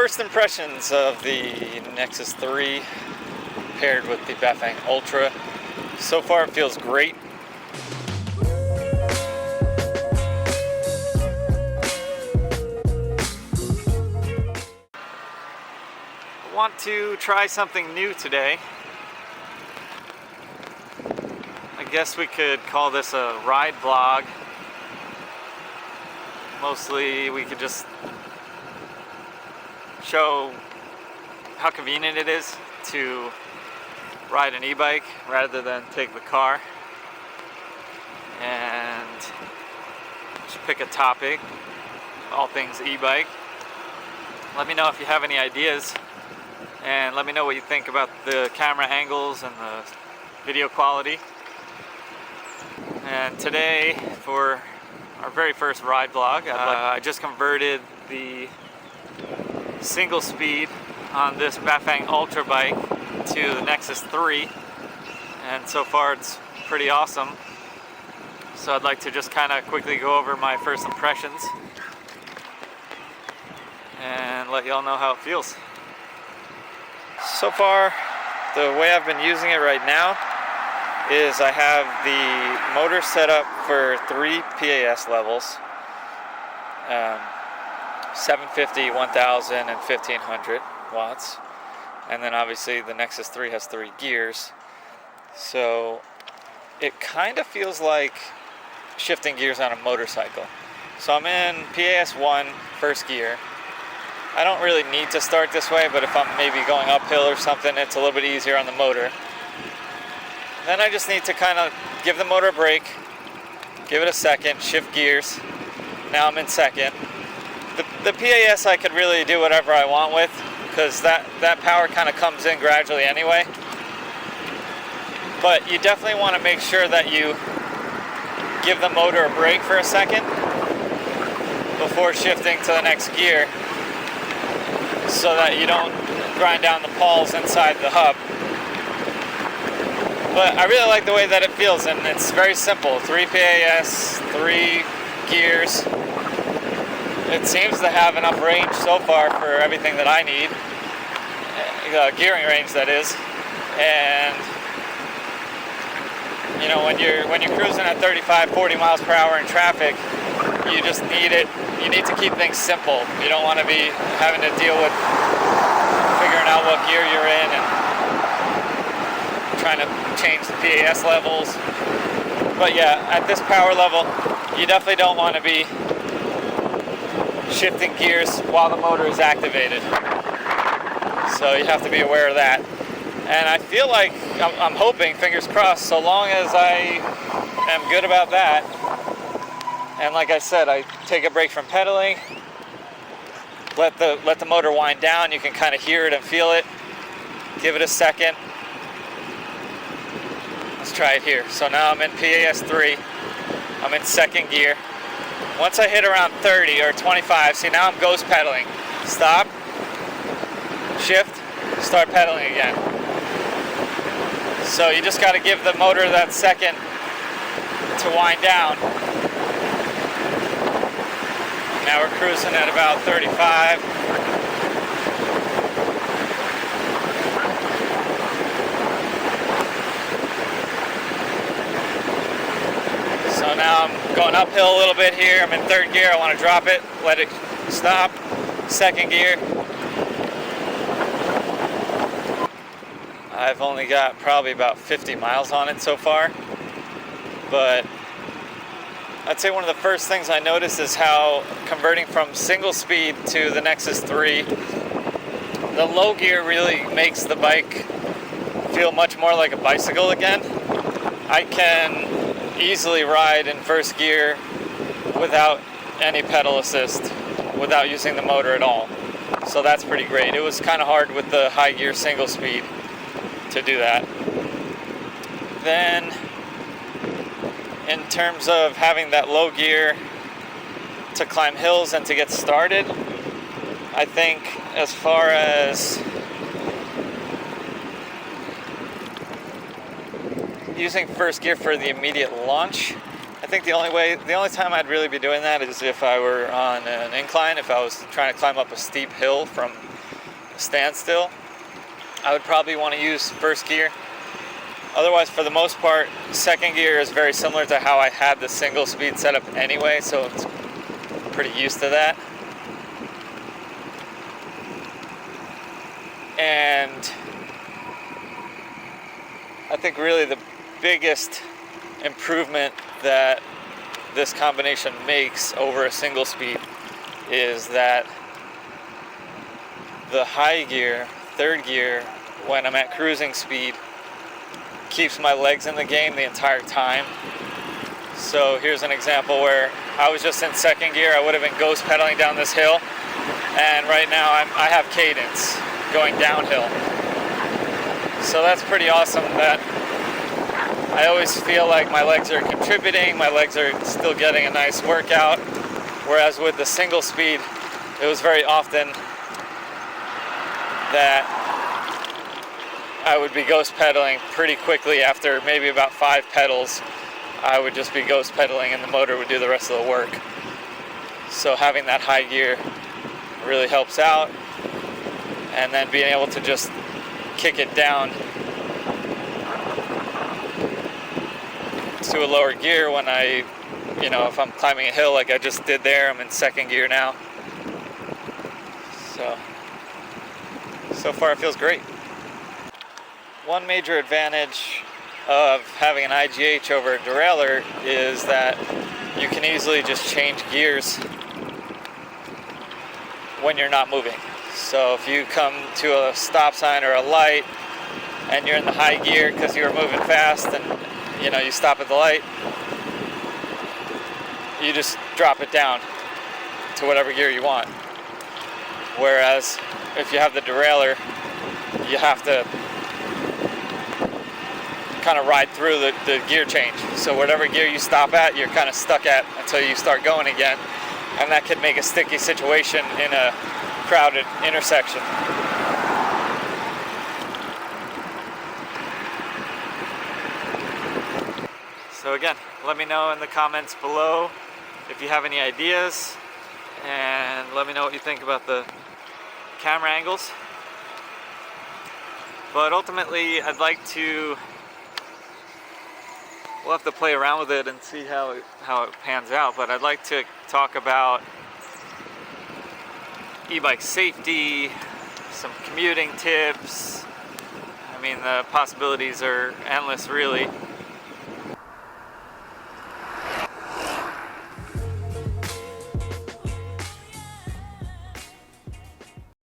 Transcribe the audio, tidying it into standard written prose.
First impressions of the Nexus 3 paired with the Bafang Ultra. So far it feels great. I want to try something new today. I guess we could call this a ride vlog. Mostly we could just show how convenient it is to ride an e-bike rather than take the car, and just pick a topic, all things e-bike. Let me know if you have any ideas, and let me know what you think about the camera angles and the video quality. And today, for our very first ride vlog, I just converted the single speed on this Bafang Ultra bike to the Nexus 3, and so far it's pretty awesome. So I'd like to just kind of quickly go over my first impressions and let y'all know how it feels. So far, the way I've been using it right now is I have the motor set up for 3 PAS levels. 750, 1000, and 1500 watts. And then obviously the Nexus 3 has 3 gears. So it kind of feels like shifting gears on a motorcycle. So I'm in PAS 1, first gear. I don't really need to start this way, but if I'm maybe going uphill or something, it's a little bit easier on the motor. Then I just need to kind of give the motor a break, give it a second, shift gears. Now I'm in second. The PAS I could really do whatever I want with, because that power kind of comes in gradually anyway. But you definitely want to make sure that you give the motor a break for a second before shifting to the next gear, so that you don't grind down the pawls inside the hub. But I really like the way that it feels, and it's very simple. 3 PAS, 3 gears. It seems to have enough range so far for everything that I need, gearing range that is. And you know, when you're cruising at 35, 40 miles per hour in traffic, you just need it. You need to keep things simple. You don't want to be having to deal with figuring out what gear you're in and trying to change the PAS levels. But yeah, at this power level, you definitely don't want to be shifting gears while the motor is activated. So you have to be aware of that. And I feel like, I'm hoping, fingers crossed, so long as I am good about that, and like I said, I take a break from pedaling, let the motor wind down, you can kind of hear it and feel it, give it a second. Let's try it here. So now I'm in PAS 3, I'm in second gear. Once I hit around 30 or 25, see, now I'm ghost pedaling. Stop, shift, start pedaling again. So you just got to give the motor that second to wind down. Now we're cruising at about 35. So now I'm going uphill a little bit here. I'm in third gear. I want to drop it, let it stop. Second gear. I've only got probably about 50 miles on it so far. But I'd say one of the first things I noticed is how converting from single speed to the Nexus 3, the low gear really makes the bike feel much more like a bicycle again. I can easily ride in first gear without any pedal assist, without using the motor at all. So that's pretty great. It was kind of hard with the high gear single speed to do that. Then in terms of having that low gear to climb hills and to get started, I think as far as using first gear for the immediate launch, I think the only time I'd really be doing that is if I were on an incline, if I was trying to climb up a steep hill from standstill, I would probably want to use first gear. Otherwise, for the most part, second gear is very similar to how I had the single speed setup anyway, so it's pretty used to that. And I think really the biggest improvement that this combination makes over a single speed is that the high gear, third gear, when I'm at cruising speed, keeps my legs in the game the entire time. So here's an example where I was just in second gear. I would have been ghost pedaling down this hill, and right now I have cadence going downhill. So that's pretty awesome that I always feel like my legs are contributing, my legs are still getting a nice workout, whereas with the single speed, it was very often that I would be ghost pedaling pretty quickly. After maybe about 5 pedals, I would just be ghost pedaling and the motor would do the rest of the work. So having that high gear really helps out, and then being able to just kick it down to a lower gear when I, if I'm climbing a hill like I just did there, I'm in second gear now. So far it feels great. One major advantage of having an IGH over a derailleur is that you can easily just change gears when you're not moving. So if you come to a stop sign or a light and you're in the high gear because you were moving fast and you stop at the light, you just drop it down to whatever gear you want. Whereas if you have the derailleur, you have to kind of ride through the gear change. So whatever gear you stop at, you're kind of stuck at until you start going again. And that could make a sticky situation in a crowded intersection. So again, let me know in the comments below if you have any ideas, and let me know what you think about the camera angles. But ultimately, I'd like to, we'll have to play around with it and see how it pans out, but I'd like to talk about e-bike safety, some commuting tips. I mean, the possibilities are endless, really.